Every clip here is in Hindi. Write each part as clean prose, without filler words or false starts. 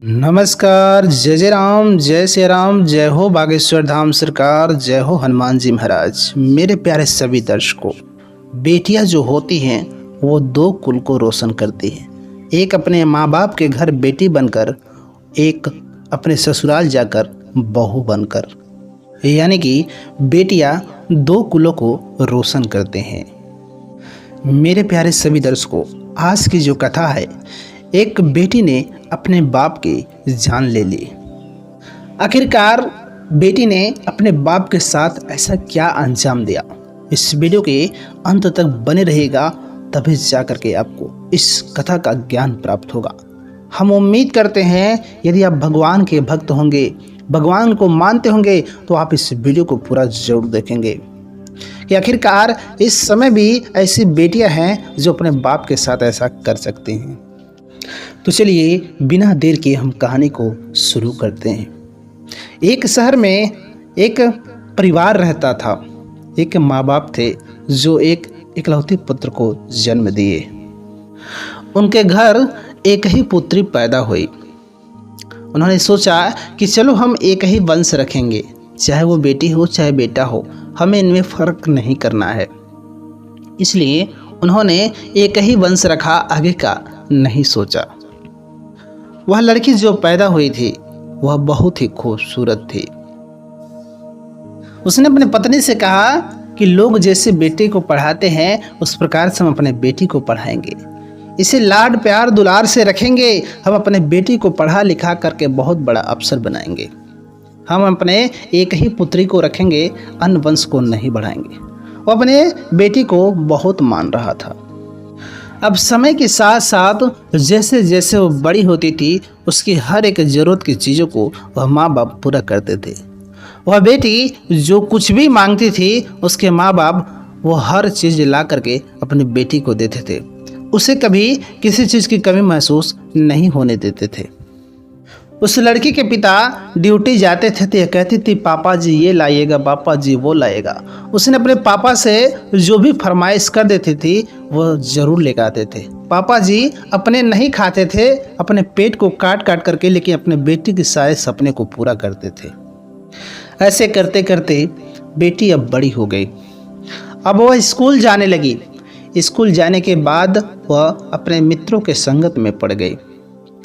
नमस्कार। जय राम, जय श्री राम, जय हो बागेश्वर धाम सरकार, जय हो हनुमान जी महाराज। मेरे प्यारे सभी दर्शकों, बेटियां जो होती हैं वो दो कुल को रोशन करती हैं। एक अपने माँ बाप के घर बेटी बनकर, एक अपने ससुराल जाकर बहू बनकर, यानी कि बेटियां दो कुलों को रोशन करते हैं। मेरे प्यारे सभी दर्शकों, आज की जो कथा है, एक बेटी ने अपने बाप की जान ले ली। आखिरकार बेटी ने अपने बाप के साथ ऐसा क्या अंजाम दिया, इस वीडियो के अंत तक बने रहेगा, तभी जाकर के आपको इस कथा का ज्ञान प्राप्त होगा। हम उम्मीद करते हैं यदि आप भगवान के भक्त होंगे, भगवान को मानते होंगे, तो आप इस वीडियो को पूरा जरूर देखेंगे कि आखिरकार इस समय भी ऐसी बेटियां हैं जो अपने बाप के साथ ऐसा कर सकती हैं। तो चलिए बिना देर के हम कहानी को शुरू करते हैं। एक शहर में एक परिवार रहता था। एक माँ बाप थे जो एक इकलौते पुत्र को जन्म दिए। उनके घर एक ही पुत्री पैदा हुई। उन्होंने सोचा कि चलो हम एक ही वंश रखेंगे, चाहे वो बेटी हो चाहे बेटा हो, हमें इनमें फ़र्क नहीं करना है। इसलिए उन्होंने एक ही वंश रखा, आगे का नहीं सोचा। वह लड़की जो पैदा हुई थी वह बहुत ही खूबसूरत थी। उसने अपने पत्नी से कहा कि लोग जैसे बेटे को पढ़ाते हैं उस प्रकार से हम अपने बेटी को पढ़ाएंगे, इसे लाड प्यार दुलार से रखेंगे। हम अपने बेटी को पढ़ा लिखा करके बहुत बड़ा अफसर बनाएंगे। हम अपने एक ही पुत्री को रखेंगे, अन्य वंश को नहीं बढ़ाएंगे। वो अपने बेटी को बहुत मान रहा था। अब समय के साथ साथ जैसे जैसे वो बड़ी होती थी, उसकी हर एक ज़रूरत की चीज़ों को वह माँ बाप पूरा करते थे। वह बेटी जो कुछ भी मांगती थी, उसके माँ बाप वो हर चीज़ ला करके अपनी बेटी को देते थे। उसे कभी किसी चीज़ की कमी महसूस नहीं होने देते थे। उस लड़की के पिता ड्यूटी जाते थे तो कहती थी, पापा जी ये लाइएगा, पापा जी वो लाइएगा। उसने अपने पापा से जो भी फरमाइश कर देती थी वो ज़रूर लेकर आते थे। पापा जी अपने नहीं खाते थे, अपने पेट को काट काट करके, लेकिन अपने बेटी के सारे सपने को पूरा करते थे। ऐसे करते करते बेटी अब बड़ी हो गई। अब वह स्कूल जाने लगी। स्कूल जाने के बाद वह अपने मित्रों के संगत में पड़ गई,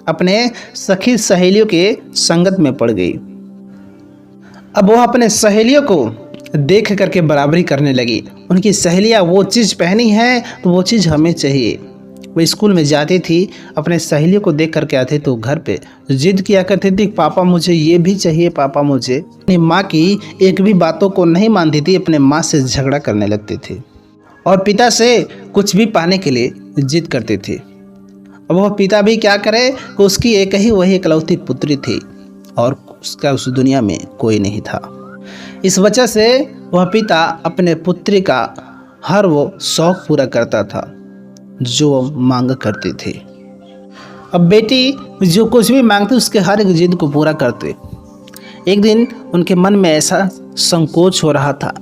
अपने सखी सहेलियों के संगत में पड़ गई। अब वह अपने सहेलियों को देख करके बराबरी करने लगी। उनकी सहेलियां वो चीज़ पहनी है तो वो चीज़ हमें चाहिए। वो स्कूल में जाती थी, अपने सहेलियों को देख करके आती तो घर पे जिद किया करती थी, पापा मुझे ये भी चाहिए, पापा मुझे। अपनी माँ की एक भी बातों को नहीं मानती थी, अपने माँ से झगड़ा करने लगती थी और पिता से कुछ भी पाने के लिए जिद करती थी। अब वह पिता भी क्या करे कि उसकी एक ही वही इकलौती पुत्री थी और उसका उस दुनिया में कोई नहीं था। इस वजह से वह पिता अपने पुत्री का हर वो शौक पूरा करता था जो वह मांग करती थी। अब बेटी जो कुछ भी मांगती उसके हर एक जिद को पूरा करते। एक दिन उनके मन में ऐसा संकोच हो रहा था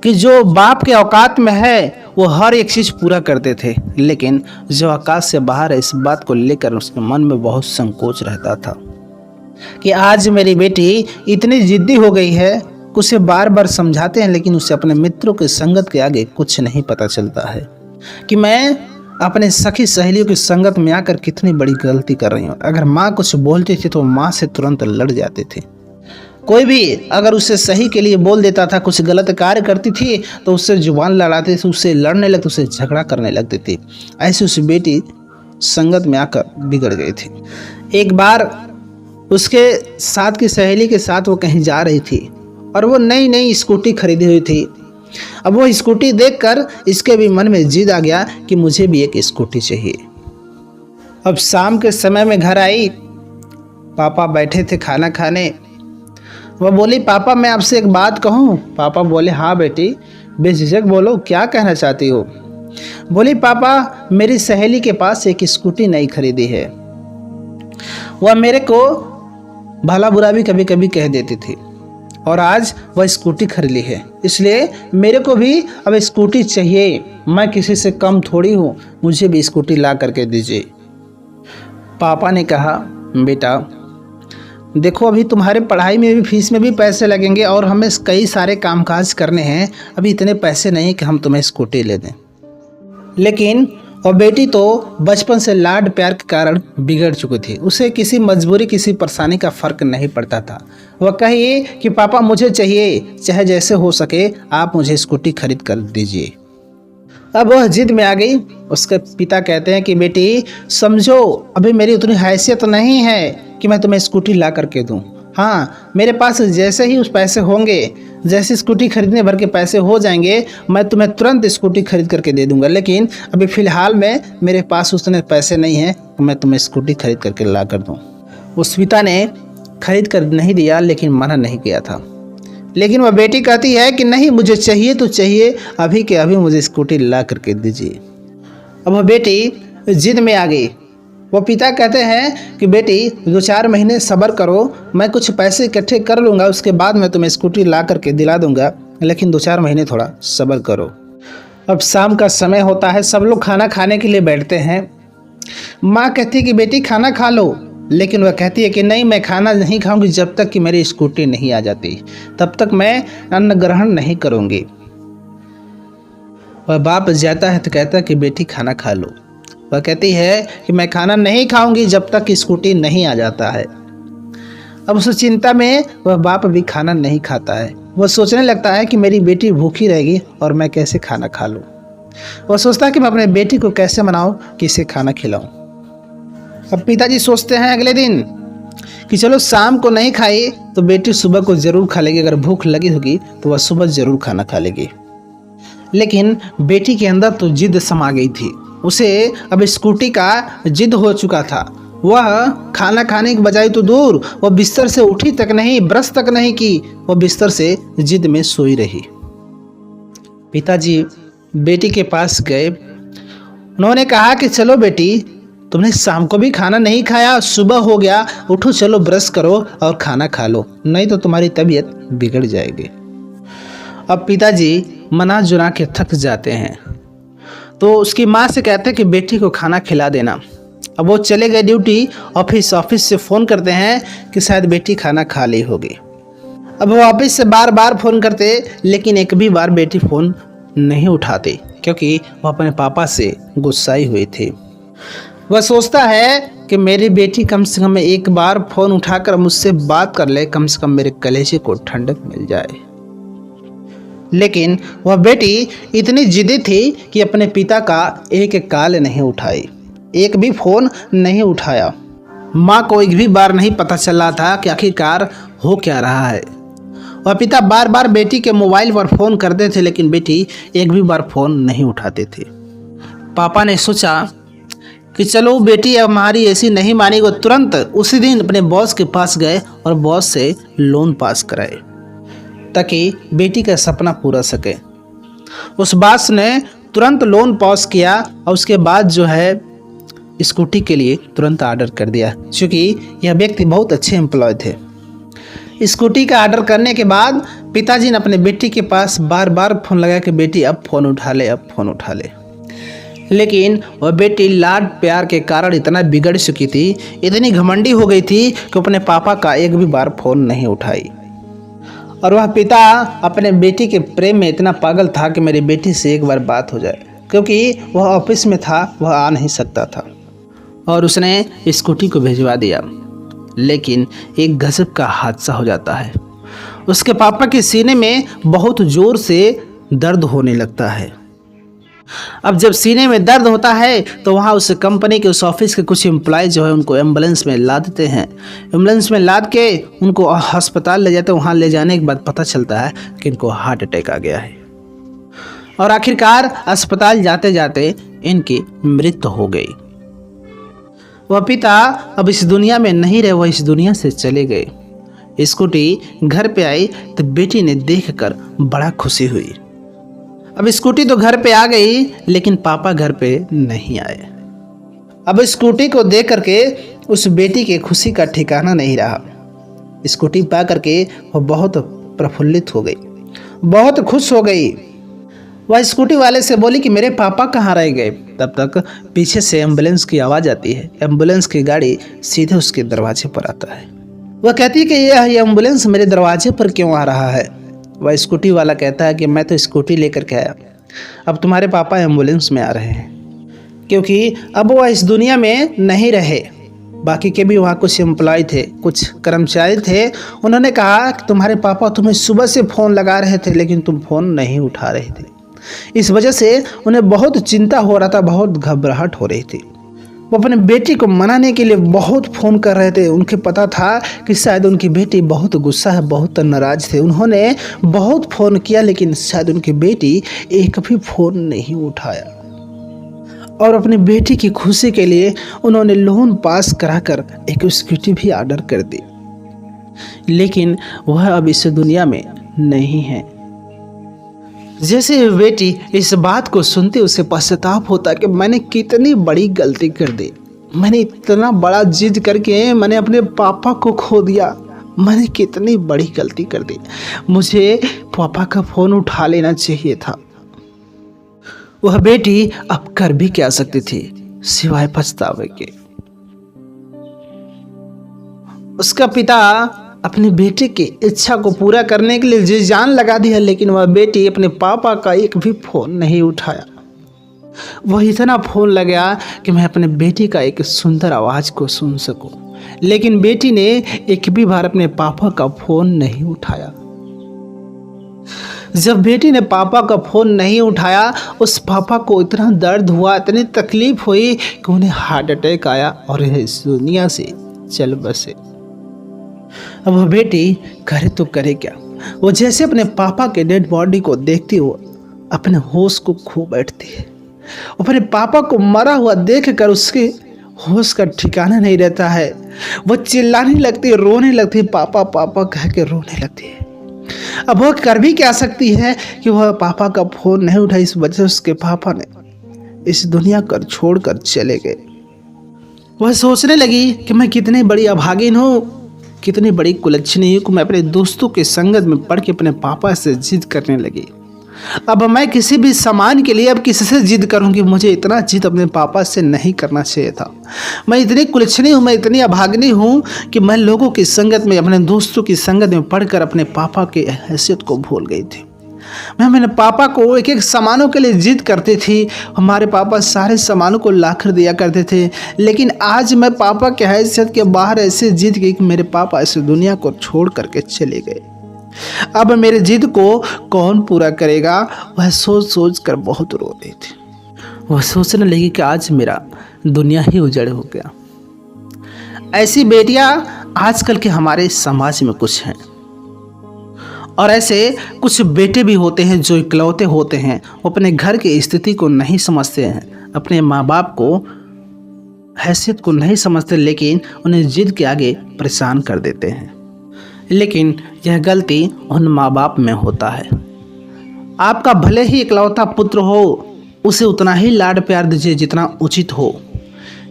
कि जो बाप के औकात में है वो हर एक चीज़ पूरा करते थे, लेकिन जो औकात से बाहर है, इस बात को लेकर उसके मन में बहुत संकोच रहता था कि आज मेरी बेटी इतनी जिद्दी हो गई है। उसे बार बार समझाते हैं लेकिन उसे अपने मित्रों के संगत के आगे कुछ नहीं पता चलता है कि मैं अपने सखी सहेलियों की संगत में आकर कितनी बड़ी गलती कर रही हूँ। अगर माँ कुछ बोलती थी तो माँ से तुरंत लड़ जाते थे। कोई भी अगर उसे सही के लिए बोल देता था, कुछ गलत कार्य करती थी तो उससे जुबान लड़ाते थे, उससे लड़ने लगते, उससे झगड़ा करने लगते थे। ऐसे उस बेटी संगत में आकर बिगड़ गई थी। एक बार उसके साथ की सहेली के साथ वो कहीं जा रही थी और वो नई नई स्कूटी खरीदी हुई थी। अब वो स्कूटी देखकर इसके भी मन में जिद आ गया कि मुझे भी एक स्कूटी चाहिए। अब शाम के समय में घर आई, पापा बैठे थे खाना खाने। वह बोली, पापा मैं आपसे एक बात कहूँ? पापा बोले, हाँ बेटी बेझिझक बोलो, क्या कहना चाहती हो? बोली, पापा मेरी सहेली के पास एक स्कूटी नई खरीदी है। वह मेरे को भला बुरा भी कभी कभी कह देती थी और आज वह स्कूटी खरीदी है, इसलिए मेरे को भी अब स्कूटी चाहिए। मैं किसी से कम थोड़ी हूँ, मुझे भी स्कूटी ला करके दीजिए। पापा ने कहा, बेटा देखो, अभी तुम्हारे पढ़ाई में भी फीस में भी पैसे लगेंगे और हमें कई सारे कामकाज करने हैं। अभी इतने पैसे नहीं कि हम तुम्हें स्कूटी ले दें। लेकिन और बेटी तो बचपन से लाड प्यार के कारण बिगड़ चुकी थी। उसे किसी मजबूरी किसी परेशानी का फ़र्क नहीं पड़ता था। वह कहिए कि पापा मुझे चाहिए, चाहे जैसे हो सके आप मुझे स्कूटी खरीद कर दीजिए। अब वह जिद में आ गई। उसके पिता कहते हैं कि बेटी समझो, अभी मेरी उतनी हैसियत नहीं है कि मैं तुम्हें स्कूटी ला करके दूं। हाँ, मेरे पास जैसे ही उस पैसे होंगे, जैसे स्कूटी खरीदने भर के पैसे हो जाएंगे, मैं तुम्हें तुरंत स्कूटी खरीद करके दे दूंगा। लेकिन अभी फ़िलहाल में मेरे पास उतने पैसे नहीं हैं कि मैं तुम्हें स्कूटी खरीद करके ला कर दूँ। उस पिता ने खरीद कर नहीं दिया, लेकिन मना नहीं किया था। लेकिन वह बेटी कहती है कि नहीं, मुझे चाहिए तो चाहिए, अभी के अभी मुझे स्कूटी ला करके दीजिए। अब वह बेटी जिद में आ गई। वो पिता कहते हैं कि बेटी 2-4 महीने सब्र करो, मैं कुछ पैसे इकट्ठे कर लूँगा, उसके बाद मैं तुम्हें स्कूटी ला करके दिला दूँगा, लेकिन 2-4 महीने थोड़ा सब्र करो। अब शाम का समय होता है, सब लोग खाना खाने के लिए बैठते हैं। माँ कहती है कि बेटी खाना खा लो, लेकिन वह कहती है कि नहीं, मैं खाना नहीं खाऊंगी जब तक कि मेरी स्कूटी नहीं आ जाती, तब तक मैं अन्न ग्रहण नहीं करूंगी। वह बाप जाता है तो कहता है कि बेटी खाना खा लो। वह कहती है कि मैं खाना नहीं खाऊंगी जब तक कि स्कूटी नहीं आ जाता है। अब उस चिंता में वह बाप भी खाना नहीं खाता है। वह सोचने लगता है कि मेरी बेटी भूखी रहेगी और मैं कैसे खाना खा लूँ। वह सोचता है कि मैं अपने बेटी को कैसे मनाऊँ कि इसे खाना खिलाऊँ। अब पिताजी सोचते हैं अगले दिन कि चलो शाम को नहीं खाई तो बेटी सुबह को ज़रूर खा लेगी, अगर भूख लगी होगी तो वह सुबह ज़रूर खाना खा लेगी। लेकिन बेटी के अंदर तो जिद समा गई थी। उसे अब स्कूटी का जिद हो चुका था। वह खाना खाने की बजाय तो दूर, वह बिस्तर से उठी तक नहीं, ब्रश तक नहीं की, वह बिस्तर से जिद में सोई रही। पिताजी बेटी के पास गए। उन्होंने कहा कि चलो बेटी, तुमने शाम को भी खाना नहीं खाया, सुबह हो गया, उठो चलो ब्रश करो और खाना खा लो, नहीं तो तुम्हारी तबीयत बिगड़ जाएगी। अब पिताजी मना जुना के थक जाते हैं तो उसकी माँ से कहते हैं कि बेटी को खाना खिला देना। अब वो चले गए ड्यूटी। ऑफिस से फ़ोन करते हैं कि शायद बेटी खाना खा ली होगी। अब वो ऑफिस से बार बार फ़ोन करते, लेकिन एक भी बार बेटी फ़ोन नहीं उठाती, क्योंकि वो अपने पापा से गुस्साई हुई थी। वह सोचता है कि मेरी बेटी कम से कम एक बार फ़ोन उठाकर मुझसे बात कर ले, कम से कम मेरे कलेजे को ठंडक मिल जाए। लेकिन वह बेटी इतनी जिद्दी थी कि अपने पिता का एक कॉल नहीं उठाई, एक भी फ़ोन नहीं उठाया। माँ को एक भी बार नहीं पता चल रहा था कि आखिरकार हो क्या रहा है। वह पिता बार बार बेटी के मोबाइल पर फ़ोन करते थे, लेकिन बेटी एक भी बार फ़ोन नहीं उठाते थे। पापा ने सोचा कि चलो बेटी अब हमारी ऐसी नहीं मानेगी। वो तुरंत उसी दिन अपने बॉस के पास गए और बॉस से लोन पास कराए ताकि बेटी का सपना पूरा सके। उस बॉस ने तुरंत लोन पास किया और उसके बाद जो है स्कूटी के लिए तुरंत ऑर्डर कर दिया, क्योंकि यह व्यक्ति बहुत अच्छे एम्प्लॉय थे। स्कूटी का ऑर्डर करने के बाद पिताजी ने अपने बेटी के पास बार बार फ़ोन लगाया कि बेटी अब फ़ोन उठा ले, अब फ़ोन उठा ले। लेकिन वह बेटी लाड प्यार के कारण इतना बिगड़ चुकी थी, इतनी घमंडी हो गई थी कि अपने पापा का एक भी बार फ़ोन नहीं उठाई। और वह पिता अपने बेटी के प्रेम में इतना पागल था कि मेरी बेटी से एक बार बात हो जाए, क्योंकि वह ऑफिस में था, वह आ नहीं सकता था। और उसने स्कूटी को भिजवा दिया। लेकिन एक गजब का हादसा हो जाता है। उसके पापा के सीने में बहुत ज़ोर से दर्द होने लगता है। अब जब सीने में दर्द होता है तो वहाँ उस कंपनी के उस ऑफिस के कुछ एम्प्लॉय जो है उनको एम्बुलेंस में लाद देते हैं। एम्बुलेंस में लाद के उनको अस्पताल ले जाते हैं। वहाँ ले जाने के बाद पता चलता है कि इनको हार्ट अटैक आ गया है और आखिरकार अस्पताल जाते जाते इनकी मृत्यु हो गई। वह पिता अब इस दुनिया में नहीं रहे, वह इस दुनिया से चले गए। स्कूटी घर पे आई तो बेटी ने देखकर बड़ा खुशी हुई। अब स्कूटी तो घर पे आ गई, लेकिन पापा घर पे नहीं आए। अब स्कूटी को देख करके उस बेटी के खुशी का ठिकाना नहीं रहा। स्कूटी पा करके वह बहुत प्रफुल्लित हो गई, बहुत खुश हो गई। वह स्कूटी वाले से बोली कि मेरे पापा कहाँ रह गए। तब तक पीछे से एम्बुलेंस की आवाज़ आती है। एम्बुलेंस की गाड़ी सीधे उसके दरवाजे पर आता है। वह कहती है कि यह एम्बुलेंस मेरे दरवाजे पर क्यों आ रहा है। वह स्कूटी वाला कहता है कि मैं तो स्कूटी लेकर के आया, अब तुम्हारे पापा एम्बुलेंस में आ रहे हैं, क्योंकि अब वह इस दुनिया में नहीं रहे। बाकी के भी वहाँ कुछ एम्प्लॉय थे, कुछ कर्मचारी थे। उन्होंने कहा कि तुम्हारे पापा तुम्हें सुबह से फ़ोन लगा रहे थे लेकिन तुम फ़ोन नहीं उठा रहे थे। इस वजह से उन्हें बहुत चिंता हो रहा था, बहुत घबराहट हो रही थी। वो अपने बेटी को मनाने के लिए बहुत फ़ोन कर रहे थे। उनके पता था कि शायद उनकी बेटी बहुत गुस्सा है, बहुत नाराज़ थे। उन्होंने बहुत फ़ोन किया लेकिन शायद उनकी बेटी एक भी फ़ोन नहीं उठाया। और अपनी बेटी की खुशी के लिए उन्होंने लोन पास कराकर एक स्कूटी भी ऑर्डर कर दी, लेकिन वह अब इस दुनिया में नहीं है। जैसे बेटी इस बात को सुनते उसे पश्चाताप होता कि मैंने कितनी बड़ी गलती कर दी, मैंने इतना बड़ा जिद करके मैंने अपने पापा को खो दिया, मैंने कितनी बड़ी गलती कर दी, मुझे पापा का फ़ोन उठा लेना चाहिए था। वह बेटी अब कर भी क्या सकती थी सिवाय पछतावे के। उसका पिता अपने बेटे की इच्छा को पूरा करने के लिए जी जान लगा दी है, लेकिन वह बेटी अपने पापा का एक भी फ़ोन नहीं उठाया। वह इतना फ़ोन लगा कि मैं अपने बेटी का एक सुंदर आवाज़ को सुन सकूं, लेकिन बेटी ने एक भी बार अपने पापा का फ़ोन नहीं उठाया। जब बेटी ने पापा का फ़ोन नहीं उठाया, उस पापा को इतना दर्द हुआ, इतनी तकलीफ हुई कि उन्हें हार्ट अटैक आया और इस दुनिया से चल बसे। अब वह बेटी करे तो करे क्या। वो जैसे अपने पापा के डेड बॉडी को देखती हो अपने होश को खो बैठती है। अपने पापा को मरा हुआ देखकर उसके होश का ठिकाना नहीं रहता है। वह चिल्लाने लगती है, रोने लगती है, पापा पापा कह के रोने लगती है। अब वह कर भी क्या सकती है कि वह पापा का फ़ोन नहीं उठाई। इस वजह से उसके पापा ने इस दुनिया को छोड़कर चले गए। वह सोचने लगी कि मैं कितनी बड़ी अभागिन हूँ, कितनी बड़ी कुलच्छनी हूँ कि मैं अपने दोस्तों के संगत में पढ़ के अपने पापा से जिद करने लगी। अब मैं किसी भी सामान के लिए अब किसी से जिद करूँगी, मुझे इतना जिद अपने पापा से नहीं करना चाहिए था। मैं इतनी कुलच्छनी हूँ, मैं इतनी अभागिनी हूँ कि मैं लोगों की संगत में, अपने दोस्तों की संगत में पढ़कर अपने पापा की हैसियत को भूल गई थी। मैं अपने पापा को एक एक सामानों के लिए जिद करती थी। हमारे पापा सारे सामानों को लाकर दिया करते थे, लेकिन आज मैं पापा की हैसियत के बाहर ऐसे जिद की कि मेरे पापा इस दुनिया को छोड़ करके चले गए। अब मेरे जिद को कौन पूरा करेगा, वह सोच सोच कर बहुत रो रही थी। वह सोचने लगी कि आज मेरा दुनिया ही उजड़ हो गया। ऐसी बेटियां आजकल के हमारे समाज में कुछ हैं, और ऐसे कुछ बेटे भी होते हैं जो इकलौते होते हैं। वो अपने घर की स्थिति को नहीं समझते हैं, अपने माँ बाप को हैसियत को नहीं समझते, लेकिन उन्हें जिद के आगे परेशान कर देते हैं। लेकिन यह गलती उन माँ बाप में होता है। आपका भले ही इकलौता पुत्र हो, उसे उतना ही लाड प्यार दीजिए जितना उचित हो।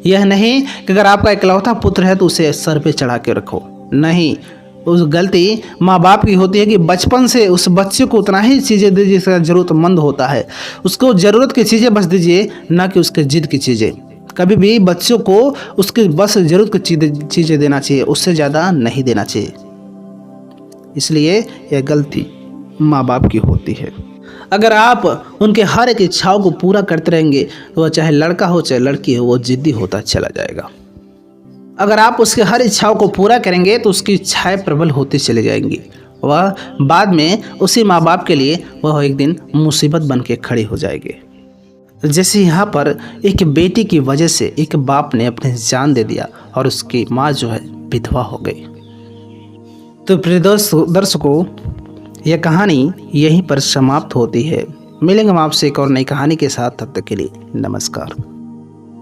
यह नहीं कि अगर आपका इकलौता पुत्र है तो उसे सर पे चढ़ा के रखो, नहीं। उस गलती माँ बाप की होती है कि बचपन से उस बच्चे को उतना ही चीज़ें दीजिए जिसका ज़रूरतमंद होता है। उसको ज़रूरत की चीज़ें बस दीजिए, ना कि उसके जिद की चीज़ें। कभी भी बच्चों को उसके बस ज़रूरत की चीज़ें देना चाहिए, उससे ज़्यादा नहीं देना चाहिए। इसलिए यह गलती माँ बाप की होती है। अगर आप उनके हर एक इच्छाओं को पूरा करते रहेंगे तो वह चाहे लड़का हो चाहे लड़की हो, वो जिद्दी होता चला जाएगा। अगर आप उसके हर इच्छाओं को पूरा करेंगे तो उसकी इच्छाएं प्रबल होती चली जाएंगी। वह बाद में उसी माँ बाप के लिए वह एक दिन मुसीबत बन के खड़ी हो जाएगी। जैसे यहाँ पर एक बेटी की वजह से एक बाप ने अपनी जान दे दिया और उसकी माँ जो है विधवा हो गई। तो प्रिय दर्शकों, यह कहानी यहीं पर समाप्त होती है। मिलेंगे हम आपसे एक और नई कहानी के साथ, तब तक के लिए नमस्कार।